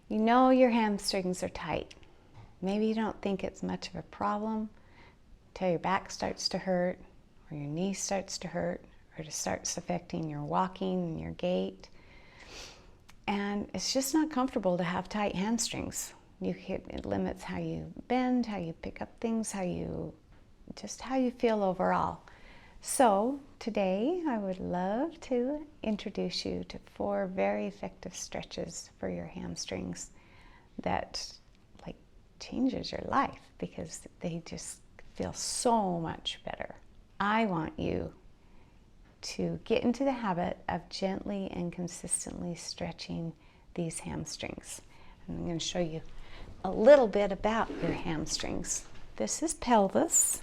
You know your hamstrings are tight. Maybe you don't think it's much of a problem until your back starts to hurt, or your knee starts to hurt, or it starts affecting your walking and your gait. And it's just not comfortable to have tight hamstrings. It limits how you bend, how you pick up things, how you feel overall. So today I would love to introduce you to 4 very effective stretches for your hamstrings that changes your life because they just feel so much better. I want you to get into the habit of gently and consistently stretching these hamstrings. And I'm going to show you a little bit about your hamstrings. This is pelvis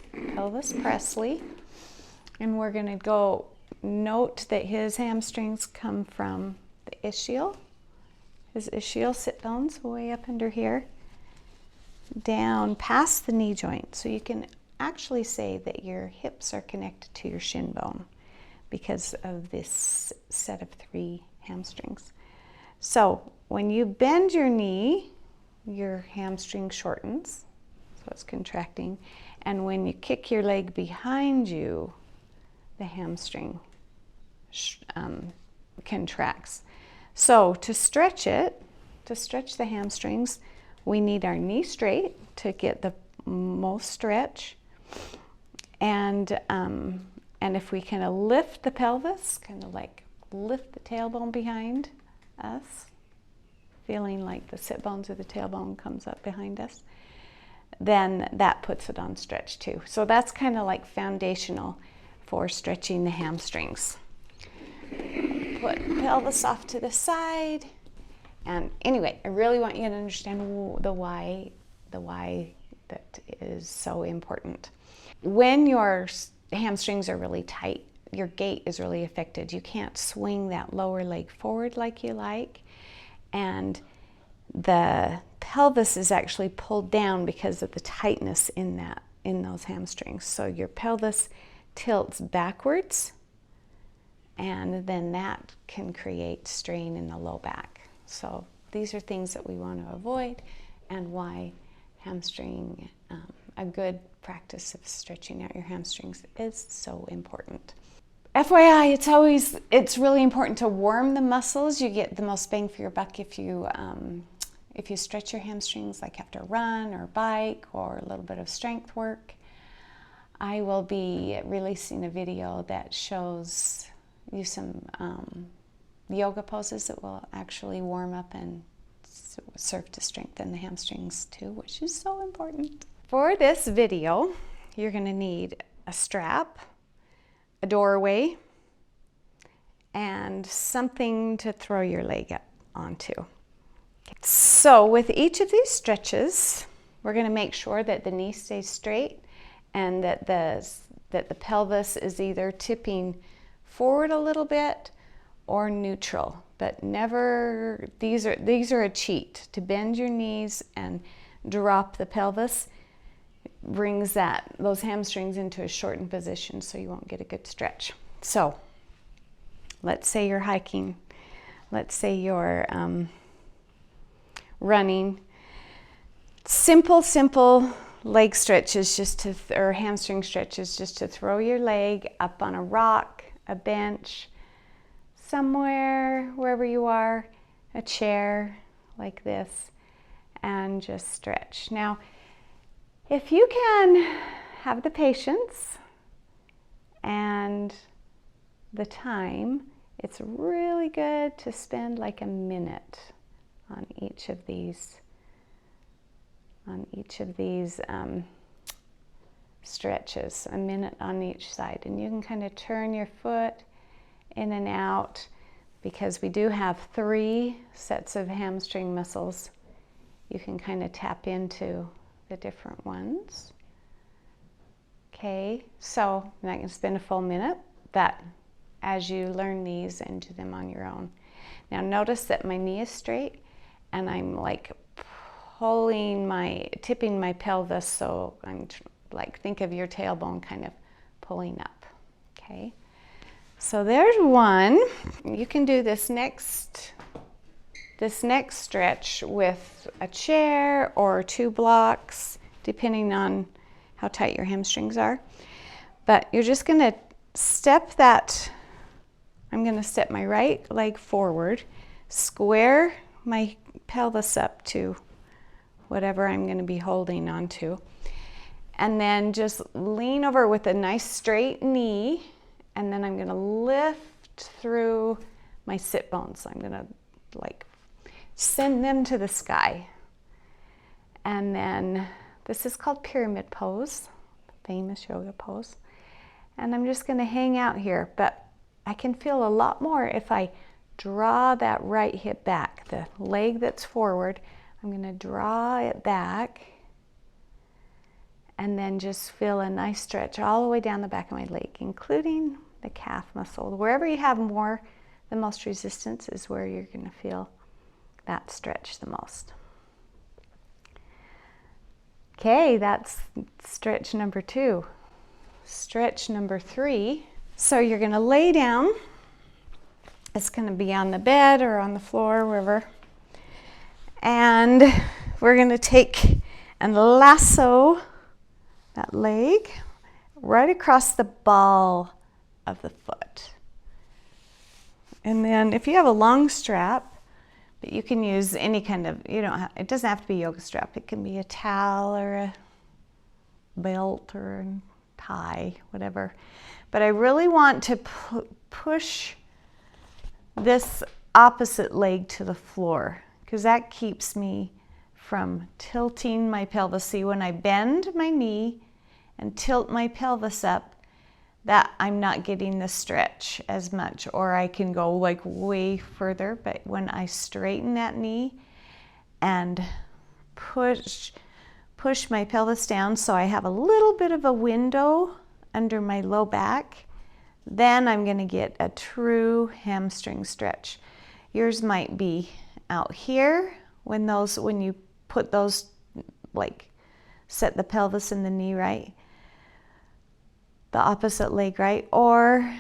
Presley, and we're going to go note that his hamstrings come from the ischial. His ischial sit bones way up under here, down past the knee joint. So you can actually say that your hips are connected to your shin bone because of this set of 3 hamstrings. So when you bend your knee, your hamstring shortens, so it's contracting. And when you kick your leg behind you, the hamstring contracts. So to stretch the hamstrings, we need our knee straight to get the most stretch. And if we kind of lift the pelvis, kind of like lift the tailbone behind us, feeling like the sit bones of the tailbone comes up behind us, then that puts it on stretch too. So that's kind of like foundational for stretching the hamstrings. Put pelvis off to the side. And anyway, I really want you to understand the why that is so important. When your hamstrings are really tight, your gait is really affected. You can't swing that lower leg forward like you like. And the pelvis is actually pulled down because of the tightness in those hamstrings. So your pelvis tilts backwards, and then that can create strain in the low back. So these are things that we want to avoid, and why hamstring, a good practice of stretching out your hamstrings is so important. FYI, it's really important to warm the muscles. You get the most bang for your buck if you stretch your hamstrings, like after a run or bike or a little bit of strength work. I will be releasing a video that shows you some yoga poses that will actually warm up and serve to strengthen the hamstrings too, which is so important. For this video, you're going to need a strap, a doorway, and something to throw your leg up onto. So with each of these stretches, we're going to make sure that the knee stays straight and that the pelvis is either tipping forward a little bit or neutral, but never, these are a cheat. To bend your knees and drop the pelvis brings those hamstrings into a shortened position, so you won't get a good stretch. So let's say you're hiking, let's say you're running. Simple leg stretches, or hamstring stretches, just to throw your leg up on a rock, a bench, somewhere, wherever you are, a chair like this, and just stretch. Now, if you can have the patience and the time, it's really good to spend like a minute on each of these stretches, a minute on each side. And you can kind of turn your foot in and out, because we do have 3 sets of hamstring muscles. You can kind of tap into the different ones. Okay, so I'm not going to spend a full minute, but as you learn these and do them on your own. Now notice that my knee is straight and I'm like tipping my pelvis, so I'm like, think of your tailbone kind of pulling up. Okay, so there's one. You can do this next this next stretch with a chair or 2 blocks, depending on how tight your hamstrings are. But you're just going to step that. I'm going to step my right leg forward, square my pelvis up to whatever I'm going to be holding onto, and then just lean over with a nice straight knee, and then I'm going to lift through my sit bones. I'm going to like send them to the sky. And then this is called pyramid pose, famous yoga pose. And I'm just going to hang out here, but I can feel a lot more if I draw that right hip back. The leg that's forward, I'm going to draw it back and then just feel a nice stretch all the way down the back of my leg, including the calf muscle. Wherever you have the most resistance is where you're going to feel that stretch the most. Okay, that's stretch number 2. Stretch number 3. So you're going to lay down. It's going to be on the bed or on the floor, wherever. And we're going to take and lasso that leg right across the ball of the foot. And then if you have a long strap, but you can use any kind of, it doesn't have to be a yoga strap. It can be a towel or a belt or a tie, whatever. But I really want to push this opposite leg to the floor, because that keeps me from tilting my pelvis. See, when I bend my knee and tilt my pelvis up, that I'm not getting the stretch as much, or I can go like way further. But when I straighten that knee and push my pelvis down so I have a little bit of a window under my low back, then I'm going to get a true hamstring stretch. Yours might be out here when you put those, like set the pelvis and the knee right, the opposite leg right, or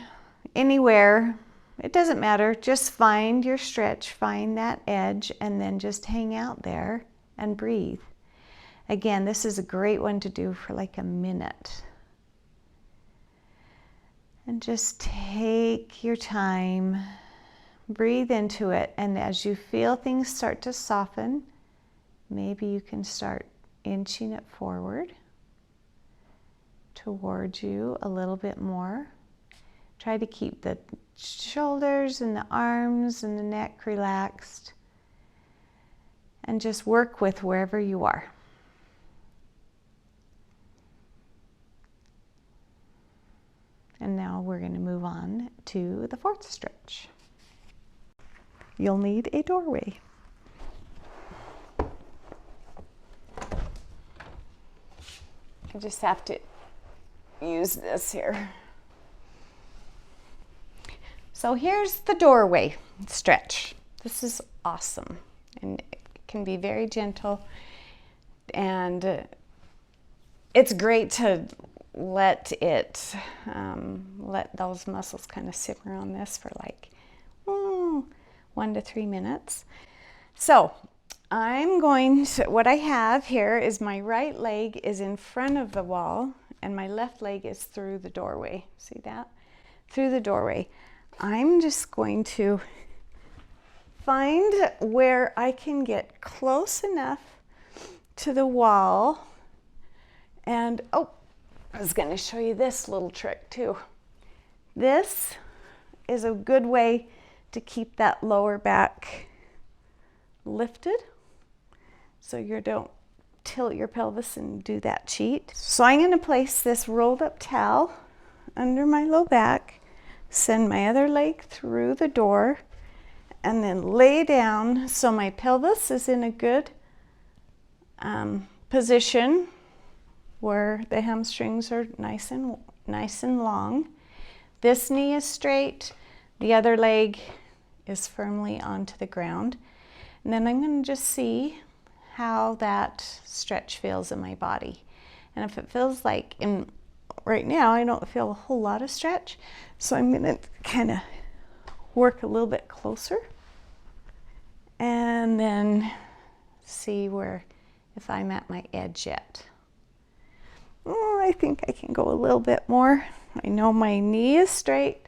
anywhere. It doesn't matter. Just find your stretch, find that edge, and then just hang out there and breathe. Again, this is a great one to do for like a minute. And just take your time, breathe into it, and as you feel things start to soften, maybe you can start inching it forward towards you a little bit more. Try to keep the shoulders and the arms and the neck relaxed, and just work with wherever you are. And now we're going to move on to the 4th stretch. You'll need a doorway. I just have to use this here. So here's the doorway stretch. This is awesome, and it can be very gentle, and it's great to let those muscles kind of simmer on this for like 1 to 3 minutes. So what I have here is my right leg is in front of the wall and my left leg is through the doorway. See that? Through the doorway. I'm just going to find where I can get close enough to the wall, and I was going to show you this little trick too. This is a good way to keep that lower back lifted so you don't tilt your pelvis and do that cheat. So I'm going to place this rolled up towel under my low back, send my other leg through the door, and then lay down so my pelvis is in a good position where the hamstrings are nice and long. This knee is straight, the other leg is firmly onto the ground. And then I'm going to just see how that stretch feels in my body. And if it feels like, right now I don't feel a whole lot of stretch, so I'm going to kind of work a little bit closer And then see where, if I'm at my edge yet. Oh, I think I can go a little bit more. I know my knee is straight.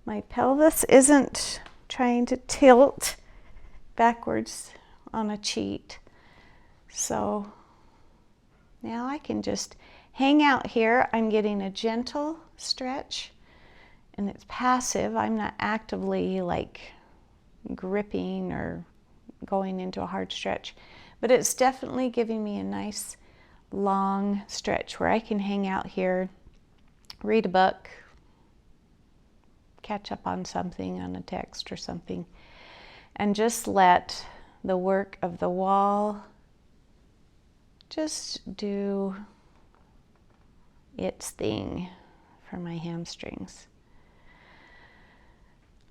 My pelvis isn't trying to tilt backwards on a cheat. So now I can just hang out here. I'm getting a gentle stretch, and it's passive. I'm not actively like gripping or going into a hard stretch, but it's definitely giving me a nice long stretch where I can hang out here, read a book, catch up on something, on a text or something, and just let the work of the wall just do its thing for my hamstrings.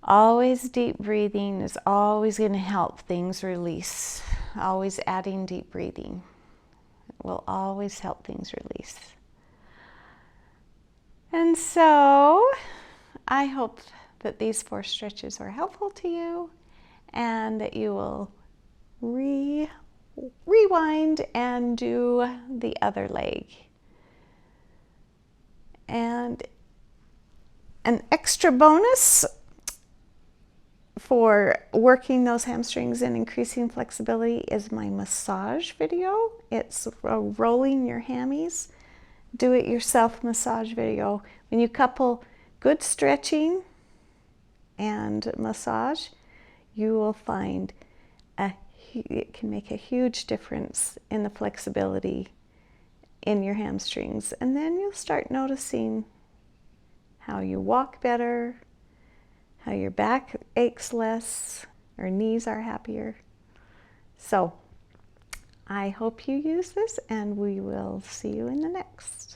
Always deep breathing is always going to help things release. Always adding deep breathing will always help things release. And so I hope that these 4 stretches were helpful to you and that you will rewind and do the other leg. And an extra bonus for working those hamstrings and increasing flexibility is my massage video. It's a rolling your hammies, do-it-yourself massage video. When you couple good stretching and massage, you will find it can make a huge difference in the flexibility in your hamstrings. And then you'll start noticing how you walk better, how your back aches less, or knees are happier. So I hope you use this, and we will see you in the next.